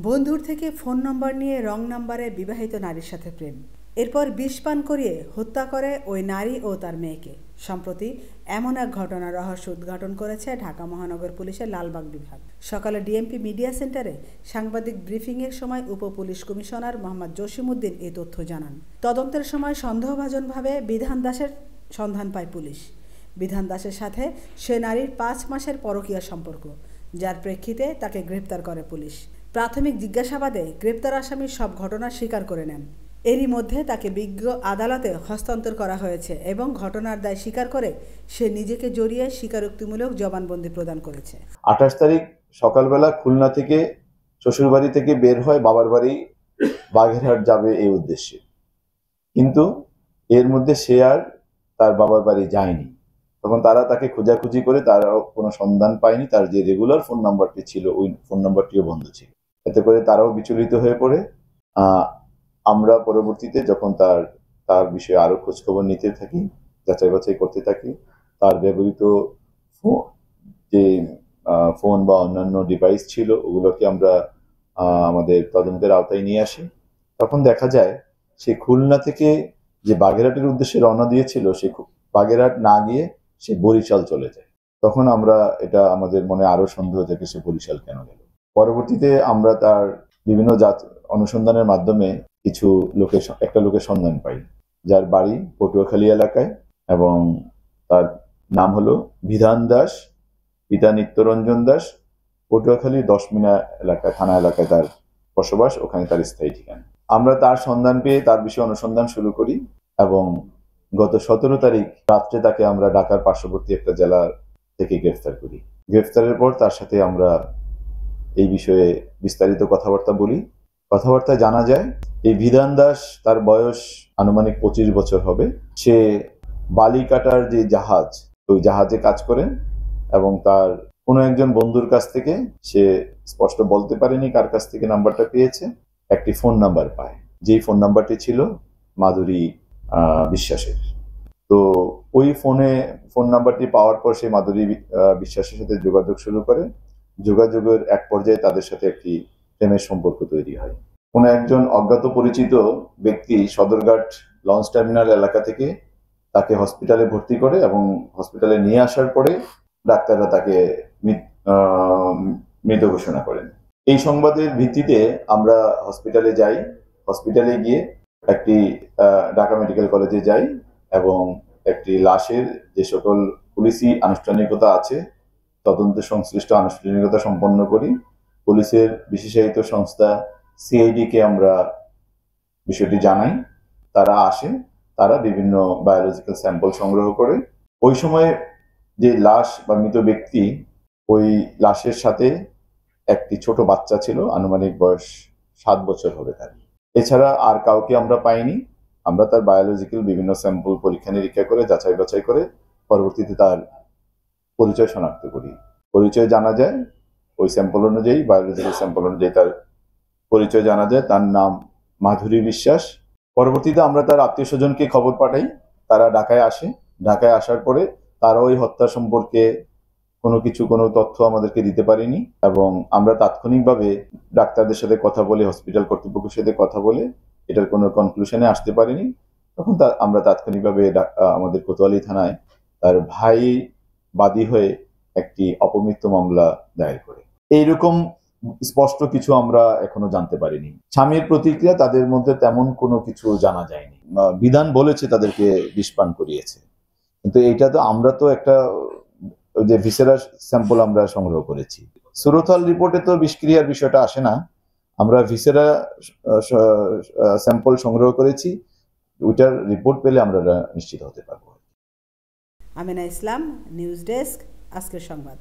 বন্ধুর থেকে ফোন নম্বর নিয়ে রং নাম্বারে বিবাহিত নারীর সাথে প্রেম, এরপর বিষ পান করিয়ে হত্যা করে ওই নারী ও তার মেয়েকে। সম্প্রতি এমন এক ঘটনার রহস্য উদ্ঘাটন করেছে ঢাকা মহানগর পুলিশের লালবাগ বিভাগ। সকালে ডিএমপি মিডিয়া সেন্টারে সাংবাদিক ব্রিফিংয়ের সময় উপ পুলিশ কমিশনার মোহাম্মদ জসিমউদ্দিন এই তথ্য জানান। তদন্তের সময় সন্দেহভাজনভাবে বিধান দাসের সন্ধান পায় পুলিশ। বিধান দাসের সাথে সে নারীর ৫ মাসের পরকীয়া সম্পর্ক, যার প্রেক্ষিতে তাকে গ্রেপ্তার করে পুলিশ। প্রাথমিক জিজ্ঞাসাবাদে গ্রেপ্তার আসামি সব ঘটনা স্বীকার করে নেন। এরই মধ্যে তাকে বিজ্ঞ আদালতে হস্তান্তর করা হয়েছে এবং ঘটনার দায় স্বীকার করে সে নিজেকে জড়িয়ে স্বীকারোক্তিমূলক জবানবন্দি প্রদান করেছে। ২৮ তারিখ সকালবেলা খুলনা থেকে শ্বশুরবাড়ি থেকে বের হয় বাবার বাড়ি বাগেরহাট যাবে এই উদ্দেশ্যে, কিন্তু এর মধ্যে সে আর তার বাবার বাড়ি যায়নি। তখন তারা তাকে খোঁজাখুঁজি করে তারাও কোনো সন্ধান পায়নি। তার যে রেগুলার ফোন নাম্বারটি ছিল ওই ফোন নাম্বারটিও বন্ধ ছিল। এতে করে তারাও বিচলিত হয়ে পড়ে। আমরা পরবর্তীতে যখন তার বিষয়ে আরো খোঁজখবর নিতে থাকি, যাচাই বাছাই করতে থাকি, তার ব্যবহৃত যে ফোন বা অন্যান্য ডিভাইস ছিল ওগুলোকে আমরা আমাদের তদন্তের আওতায় নিয়ে আসি। তখন দেখা যায় সে খুলনা থেকে যে বাগেরহাটের উদ্দেশ্যে রওনা দিয়েছিল, সে বাগেরহাট না গিয়ে সে বরিশাল চলে যায়। তখন আমরা এটা আমাদের মনে আরো সন্দেহ থেকে সে বরিশাল কেন গেল। পরবর্তীতে আমরা তার বিভিন্ন অনুসন্ধানের মাধ্যমে একটা লোকের সন্ধান পাই, যার বাড়ি পটুয়াখালী এলাকায়, এবং তার নাম হলো বিধান দাস, পিতা নিত্যরঞ্জন দাস। পটুয়াখালী ১০ মিনা এলাকায়, থানা এলাকায় তার বসবাস, ওখানে তার স্থায়ী ঠিকানা। আমরা তার সন্ধান পেয়ে তার বিষয়ে অনুসন্ধান শুরু করি এবং গত ১৭ তারিখ রাত্রে তাকে আমরা ঢাকার পার্শ্ববর্তী একটা জেলা থেকে গ্রেফতার করি। গ্রেফতারের পর তার সাথে আমরা এই বিষয়ে বিস্তারিত কথাবার্তা বলি। কথাবার্তায় জানা যায় এই বিধান দাস, তার বয়স আনুমানিক ২৫ বছর হবে। সে বালি কাটার যে জাহাজ, ওই জাহাজে কাজ করে এবং তার কোনো একজন বন্ধুর কাছ থেকে, সে স্পষ্ট বলতে পারেনি কার কাছ থেকে নাম্বারটা পেয়েছে, একটি ফোন নাম্বার পায়, যেই ফোন নাম্বারটি ছিল মাধুরী বিশ্বাসের। তো ওই ফোন নাম্বারটি পাওয়ার পর সে মাধুরী বিশ্বাসের সাথে যোগাযোগ শুরু করে। যোগাযোগের এক পর্যায়ে তাদের সাথে একটি প্রেমের সম্পর্ক তৈরি হয়। কোনো একজন অজ্ঞাত পরিচিত ব্যক্তি সদরঘাট লঞ্চ টার্মিনাল এলাকা থেকে তাকে হসপিটালে ভর্তি করে এবং হসপিটালে নিয়ে আসার পরে ডাক্তাররা তাকে মৃত ঘোষণা করেন। এই সংবাদের ভিত্তিতে আমরা হসপিটালে যাই। হসপিটালে গিয়ে একটি ঢাকা মেডিকেল কলেজে যাই এবং একটি লাশের যে সকল পুলিশি আনুষ্ঠানিকতা আছে, তদন্ত সংশ্লিষ্ট আনুষ্ঠানিকতা সম্পন্ন করি। পুলিশের বিশেষায়িত সংস্থা সিআইডি কে আমরা বিষয়টি জানাই। তারা আসে, তারা বিভিন্ন বায়োলজিক্যাল স্যাম্পল সংগ্রহ করে। ওই সময় যে লাশ বা মৃত ব্যক্তি, ওই লাশের সাথে একটি ছোট বাচ্চা ছিল, আনুমানিক বয়স ৭ বছর হবে তার। এছাড়া আর কাউকে আমরা পাইনি। আমরা তার বায়োলজিক্যাল বিভিন্ন স্যাম্পল পরীক্ষা নিরীক্ষা করে যাচাই বাছাই করে পরবর্তীতে তার পরিচয় শনাক্ত করি। পরিচয় জানা যায় ওই স্যাম্পল অনুযায়ী, বায়োলজিক্যাল স্যাম্পল অনুযায়ী তার পরিচয় জানা যায়। তার নাম মাধুরী বিশ্বাস। পরবর্তীতে আমরা তার আত্মীয় স্বজনকে খবর পাঠাই, তারা ঢাকায় আসে। ঢাকায় আসার পরে তারা ওই হত্যা সম্পর্কে কোনো তথ্য আমাদেরকে দিতে পারেনি এবং আমরা তাৎক্ষণিকভাবে ডাক্তারদের সাথে কথা বলে, হসপিটাল কর্তৃপক্ষের সাথে কথা বলে এটার কোনো কনক্লুশনে আসতে পারিনি। তখন আমরা তাৎক্ষণিকভাবে আমাদের কোতোয়ালি থানায় তার ভাই বাদী হয়ে একটি অপমৃত্যু মামলা দায়ের করে। এইরকম স্পষ্ট কিছু আমরা এখনো জানতে পারিনি। স্বামীর প্রতিক্রিয়া, তাদের মধ্যে তেমন কোনো কিছু জানা যায়নি। বিধান বলেছে তাদেরকে বিষ পান করিয়েছে, কিন্তু এইটা তো আমরা তো একটা যে ভিসেরা স্যাম্পল আমরা সংগ্রহ করেছি। সুরতহাল রিপোর্টে তো বিষক্রিয়ার বিষয়টা আসে না। আমরা ভিসেরা স্যাম্পল সংগ্রহ করেছি, ওইটার রিপোর্ট পেলে আমরা নিশ্চিত হতে পারবো। আমিনা ইসলাম, নিউজ ডেস্ক, আজকের সংবাদ।